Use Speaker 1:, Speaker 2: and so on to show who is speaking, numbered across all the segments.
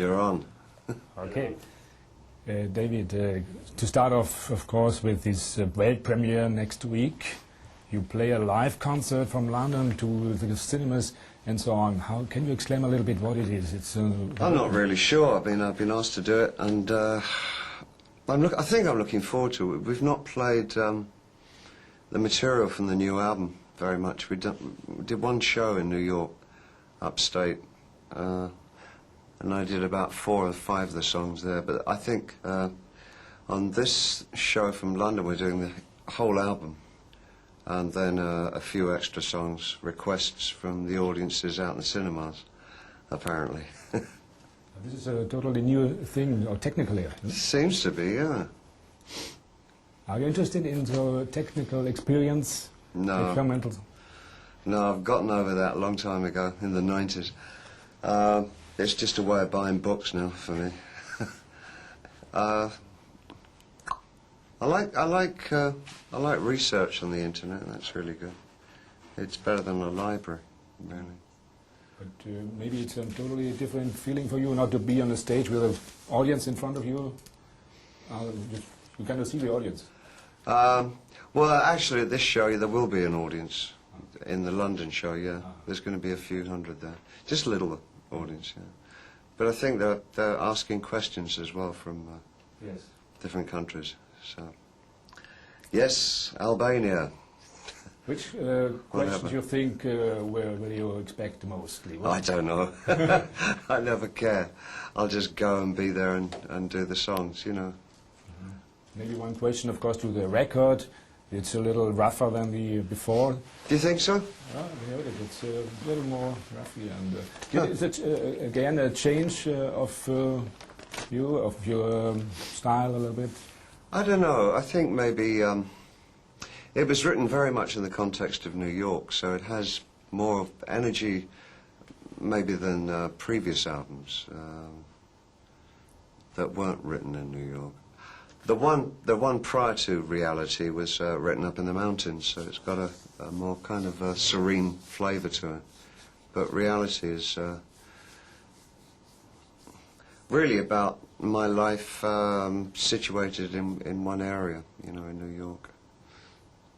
Speaker 1: You're on.
Speaker 2: Okay. David, to start off, of course, with this world premiere next week, you play a live concert from London to the cinemas and so on. How can you explain a little bit what it is? It's
Speaker 1: I'm not really sure. I've been asked to do it, and I think I'm looking forward to it. We've not played the material from the new album very much. We did one show in New York, upstate, and I did about 4 or 5 of the songs there. But I think on this show from London we're doing the whole album, and then a few extra songs, requests from the audiences out in the cinemas, apparently.
Speaker 2: This is a totally new thing, or technically.
Speaker 1: Seems to be, yeah.
Speaker 2: Are you interested in the technical experience?
Speaker 1: No.
Speaker 2: Experimental?
Speaker 1: No, I've gotten over that a long time ago, in the 90s. It's just a way of buying books now for me. I like research on the internet. That's really good. It's better than a library, really.
Speaker 2: But maybe it's a totally different feeling for you not to be on the stage with an audience in front of you. You cannot see the audience.
Speaker 1: Well, actually, at this show there will be an audience. In the London show, yeah. There's going to be a few hundred there. Just a little audience, yeah. But I think they're asking questions as well from
Speaker 2: yes.
Speaker 1: different countries. So, yes, Albania.
Speaker 2: Which questions do you think will you expect mostly?
Speaker 1: I don't know. I never care. I'll just go and be there and do the songs, you know.
Speaker 2: Mm-hmm. Maybe one question, of course, to the record. It's a little rougher than the before.
Speaker 1: Do you think so?
Speaker 2: Yeah, I heard it. It's a little more roughy. And is it again a change of your style a little bit?
Speaker 1: I don't know. I think maybe it was written very much in the context of New York, so it has more energy maybe than previous albums that weren't written in New York. The one prior to Reality was written up in the mountains, so it's got a more kind of a serene flavour to it. But Reality is really about my life situated in one area, you know, in New York.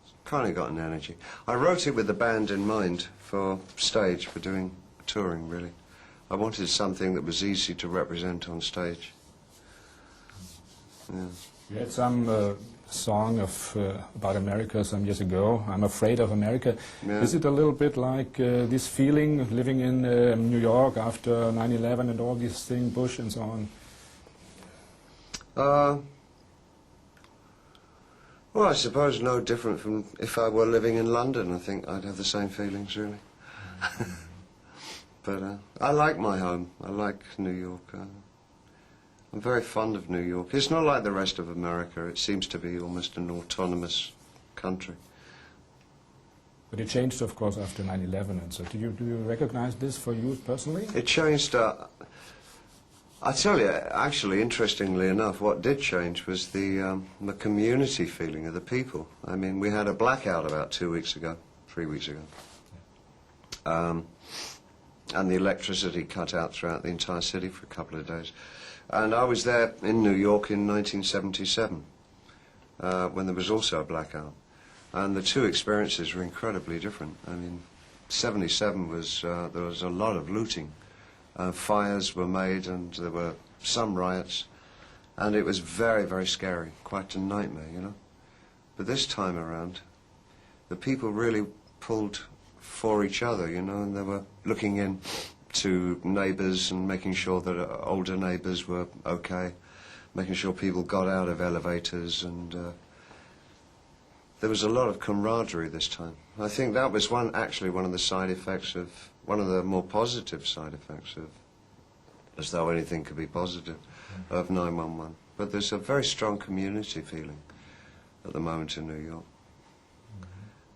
Speaker 1: It's kind of got an energy. I wrote it with the band in mind for stage, for doing touring, really. I wanted something that was easy to represent on stage. Yeah.
Speaker 2: You had some song about America some years ago, I'm Afraid of America.
Speaker 1: Yeah.
Speaker 2: Is it a little bit like this feeling living in New York after 9/11 and all these things, Bush and so on?
Speaker 1: Well, I suppose no different from if I were living in London. I think I'd have the same feelings, really. But I like my home. I like New York. I'm very fond of New York. It's not like the rest of America. It seems to be almost an autonomous country.
Speaker 2: But it changed, of course, after 9/11 and so. Do you recognize this for you personally?
Speaker 1: It changed. I tell you, actually, interestingly enough, what did change was the community feeling of the people. I mean, we had a blackout about 2 weeks ago, 3 weeks ago. And the electricity cut out throughout the entire city for a couple of days. And I was there in New York in 1977, when there was also a blackout. And the two experiences were incredibly different. I mean, 77 was, there was a lot of looting. Fires were made and there were some riots. And it was very, very scary, quite a nightmare, you know. But this time around, the people really pulled for each other, you know, and they were looking in to neighbours and making sure that older neighbours were okay, making sure people got out of elevators, and there was a lot of camaraderie this time. I think that was actually one of the side effects of, one of the more positive side effects of, as though anything could be positive, of 9/11. But there's a very strong community feeling at the moment in New York.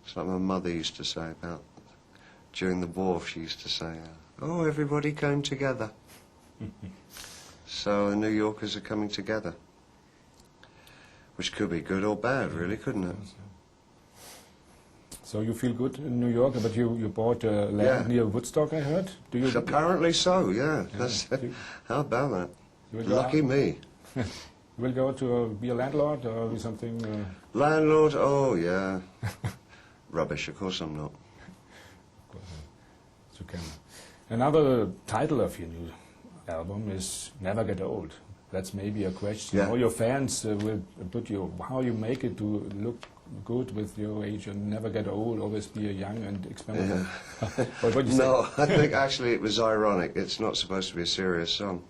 Speaker 1: It's like my mother used to say about, during the war, she used to say, oh, everybody came together. So the New Yorkers are coming together, which could be good or bad, really, couldn't it?
Speaker 2: So you feel good in New York, but you bought land
Speaker 1: Yeah.
Speaker 2: near Woodstock, I heard. Do you?
Speaker 1: Apparently so, yeah.
Speaker 2: Yeah.
Speaker 1: That's,
Speaker 2: You-
Speaker 1: how about that?
Speaker 2: you will go
Speaker 1: Lucky
Speaker 2: out-
Speaker 1: me.
Speaker 2: You will go to be a landlord or be something?
Speaker 1: Landlord, oh yeah. Rubbish, of course I'm not.
Speaker 2: You can. Another title of your new album is "Never Get Old." That's maybe a question.
Speaker 1: Yeah.
Speaker 2: All your fans will put you how you make it to look good with your age and never get old, always be a young and experimental.
Speaker 1: Yeah.
Speaker 2: But what do you say?
Speaker 1: No, I think actually it was ironic. It's not supposed to be a serious song.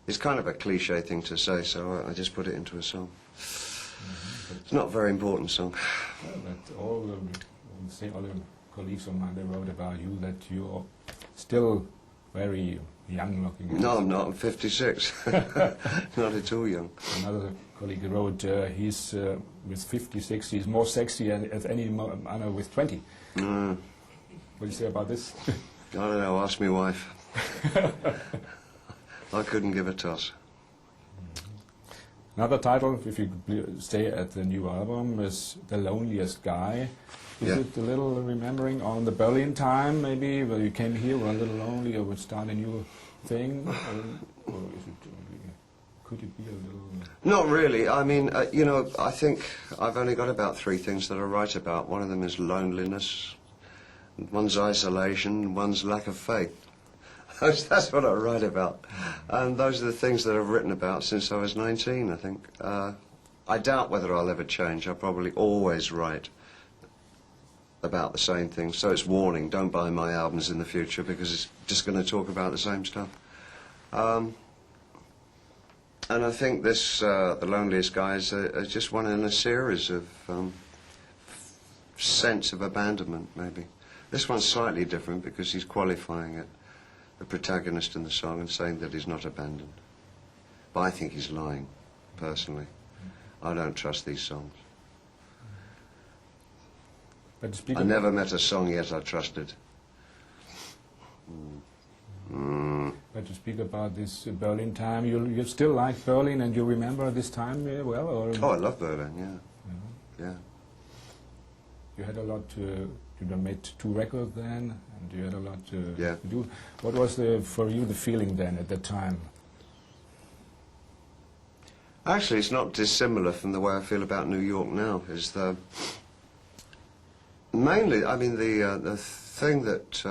Speaker 1: It's kind of a cliche thing to say, so I just put it into a song. It's not a very important song.
Speaker 2: But all the colleagues of mine, they wrote about you that you're still very young looking.
Speaker 1: No, I'm not. I'm 56. Not at all young.
Speaker 2: Another colleague wrote he's with 56 he's more sexy as any man with 20. What do you say about this?
Speaker 1: I don't know. Ask my wife. I couldn't give a toss.
Speaker 2: Another title, if you stay at the new album, is "The Loneliest Guy." Is
Speaker 1: Yeah.
Speaker 2: it a little remembering on the Berlin time, maybe, where you came here, were a little lonely, or would start a new thing? Or is it, could it be a little...
Speaker 1: Not really. I mean, you know, I think I've only got about 3 things that I write about. One of them is loneliness, one's isolation, one's lack of faith. That's what I write about. And those are the things that I've written about since I was 19, I think. I doubt whether I'll ever change. I'll probably always write about the same things. So it's warning, don't buy my albums in the future because it's just going to talk about the same stuff. And I think this, The Loneliest Guy, is just one in a series of sense of abandonment, maybe. This one's slightly different because he's qualifying it, the protagonist in the song, and saying that he's not abandoned. But I think he's lying, personally. I don't trust these songs.
Speaker 2: But to speak
Speaker 1: I never met a song yet I trusted.
Speaker 2: But to speak about this Berlin time, you still like Berlin and you remember this time well? Or?
Speaker 1: Oh, I love Berlin, yeah. Yeah.
Speaker 2: You had a lot to... You made 2 records then, and you had a lot to do. What was for you the feeling then at that time?
Speaker 1: Actually, it's not dissimilar from the way I feel about New York now. Is the mainly, I mean, the thing that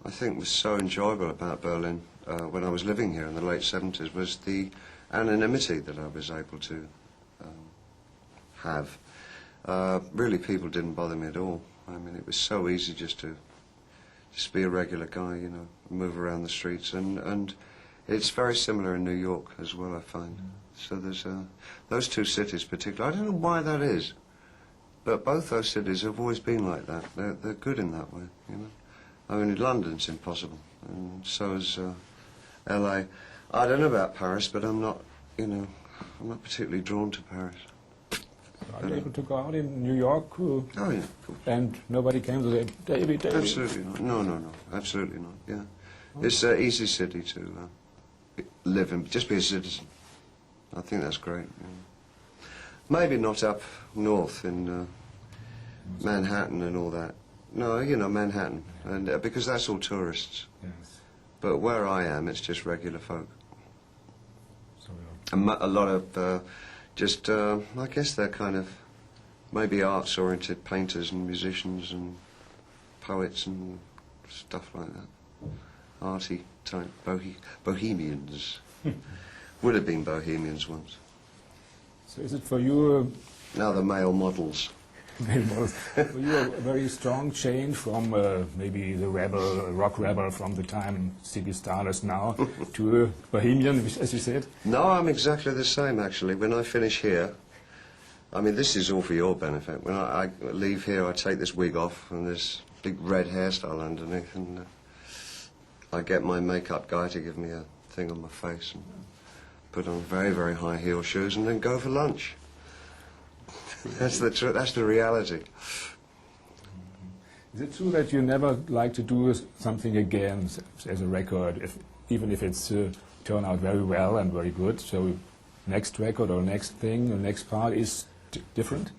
Speaker 1: I think was so enjoyable about Berlin when I was living here in the late 70s was the anonymity that I was able to have. Really, people didn't bother me at all. I mean, it was so easy just to be a regular guy, you know, move around the streets, and it's very similar in New York as well, I find. So there's those 2 cities particularly. I don't know why that is, but both those cities have always been like that. They're good in that way, you know. I mean, London's impossible, and so is LA. I don't know about Paris, but I'm not, you know, I'm not particularly drawn to Paris.
Speaker 2: Are you able to go out in New York?
Speaker 1: Oh, yeah, of course.
Speaker 2: And nobody came to say, David.
Speaker 1: Absolutely not. No, absolutely not, yeah. It's an easy city to live in, just be a citizen. I think that's great. Yeah. Maybe not up north in Manhattan and all that. No, you know, Manhattan, and because that's all tourists.
Speaker 2: Yes.
Speaker 1: But where I am, it's just regular folk.
Speaker 2: So,
Speaker 1: A lot of just, I guess they're kind of maybe arts-oriented painters and musicians and poets and stuff like that. Arty type bohemians. Would have been bohemians once.
Speaker 2: so is it for you
Speaker 1: Now they're male models.
Speaker 2: for you a very strong change from maybe the rock rebel from the time Ziggy Stardust now to a bohemian, as you said?
Speaker 1: No, I'm exactly the same, actually. When I finish here, I mean, this is all for your benefit. When I leave here, I take this wig off and this big red hairstyle underneath, and I get my makeup guy to give me a thing on my face and put on very, very high heel shoes and then go for lunch. That's the reality.
Speaker 2: Is it true that you never like to do something again as a record, even if it's turn out very well and very good? So next record or next thing or next part is different?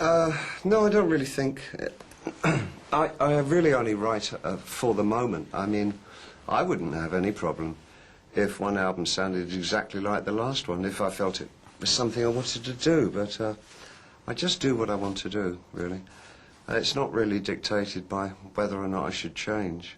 Speaker 1: No, I don't really think. I really only write for the moment. I mean, I wouldn't have any problem if one album sounded exactly like the last one, if I felt it was something I wanted to do, but I just do what I want to do, really. It's not really dictated by whether or not I should change.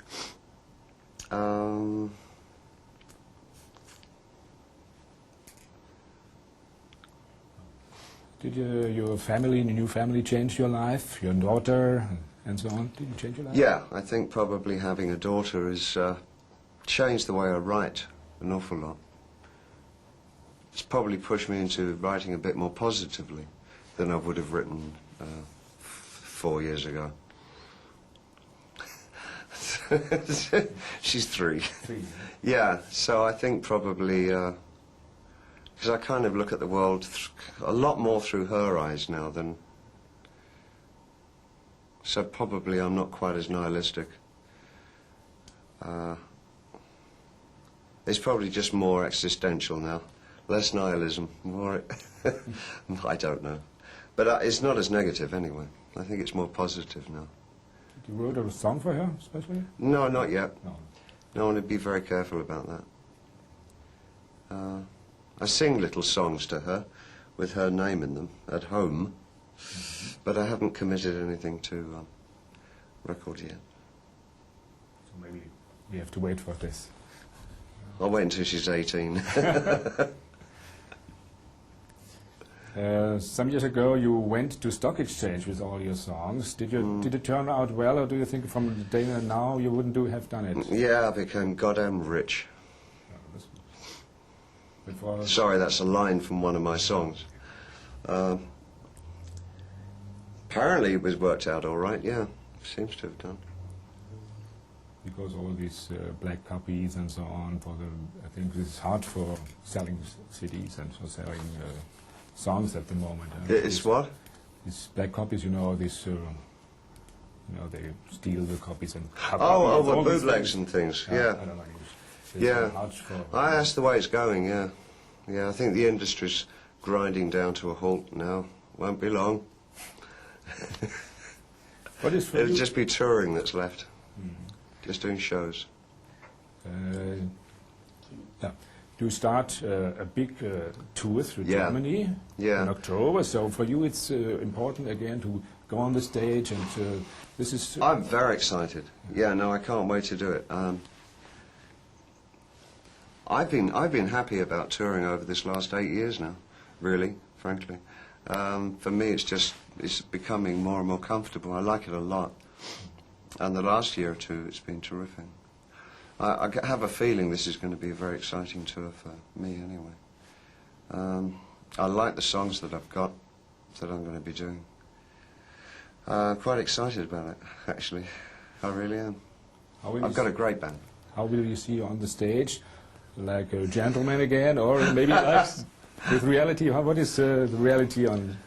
Speaker 2: Did your family, new family, change your life? Your daughter and so on? Did it change your life?
Speaker 1: Yeah, I think probably having a daughter has changed the way I write an awful lot. It's probably pushed me into writing a bit more positively than I would have written 4 years ago. She's 3. Yeah, so I think probably, because I kind of look at the world a lot more through her eyes now than, so probably I'm not quite as nihilistic. It's probably just more existential now, less nihilism, more, I don't know. But it's not as negative anyway. I think it's more positive now.
Speaker 2: Did you wrote a song for her, especially?
Speaker 1: No, not yet.
Speaker 2: No.
Speaker 1: No, I want to be very careful about that. I sing little songs to her with her name in them at home, but I haven't committed anything to record yet.
Speaker 2: So maybe we have to wait for this.
Speaker 1: I'll wait until she's 18.
Speaker 2: Some years ago, you went to Stock Exchange with all your songs. Did it turn out well, or do you think from the day and now you wouldn't have done it?
Speaker 1: Yeah, I became goddamn rich.
Speaker 2: Before
Speaker 1: Sorry, that's a line from one of my songs. Apparently it was worked out all right, yeah. Seems to have done.
Speaker 2: Because all these black copies and so on, I think it's hard for selling CDs and for selling songs at the moment.
Speaker 1: It's what?
Speaker 2: These black copies, these, they steal the copies and...
Speaker 1: Oh, bootlegs and things, yeah.
Speaker 2: I don't know.
Speaker 1: Yeah, that's the way it's going, yeah. Yeah, I think the industry's grinding down to a halt now. Won't be long.
Speaker 2: What is for
Speaker 1: It'll
Speaker 2: you?
Speaker 1: just be touring that's left. Just doing shows.
Speaker 2: You start a big tour through Germany in October, so for you it's important again to go on the stage, and this is...
Speaker 1: I'm very excited. Yeah, no, I can't wait to do it. I've been happy about touring over this last 8 years now, really, frankly. For me, it's becoming more and more comfortable. I like it a lot. And the last year or two, it's been terrific. I have a feeling this is going to be a very exciting tour for me, anyway. I like the songs that I've got, that I'm going to be doing. Quite excited about it, actually. I really am. I've got a great band.
Speaker 2: How will you see you on the stage? Like a gentleman again, or maybe like with reality? What is the reality on?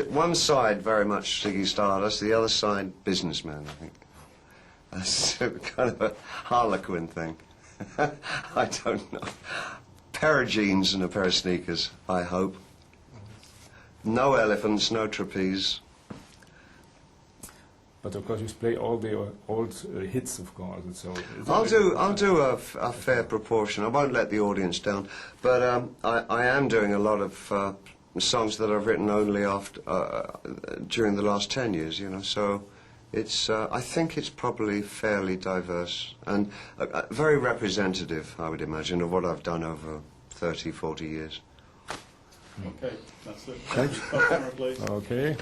Speaker 1: One side very much Ziggy Stardust, the other side businessman, I think. That's kind of a harlequin thing. I don't know. Pair of jeans and a pair of sneakers, I hope. No elephants, no trapeze.
Speaker 2: But of course, you play all the old hits, of course. And so
Speaker 1: I'll do a fair proportion. I won't let the audience down, but I am doing a lot of songs that I've written only after during the last 10 years. So it's I think it's probably fairly diverse and very representative, I would imagine, of what I've done over 30, 40 years.
Speaker 3: Okay, that's it.
Speaker 2: Thanks.
Speaker 3: Camera, please.
Speaker 2: Okay.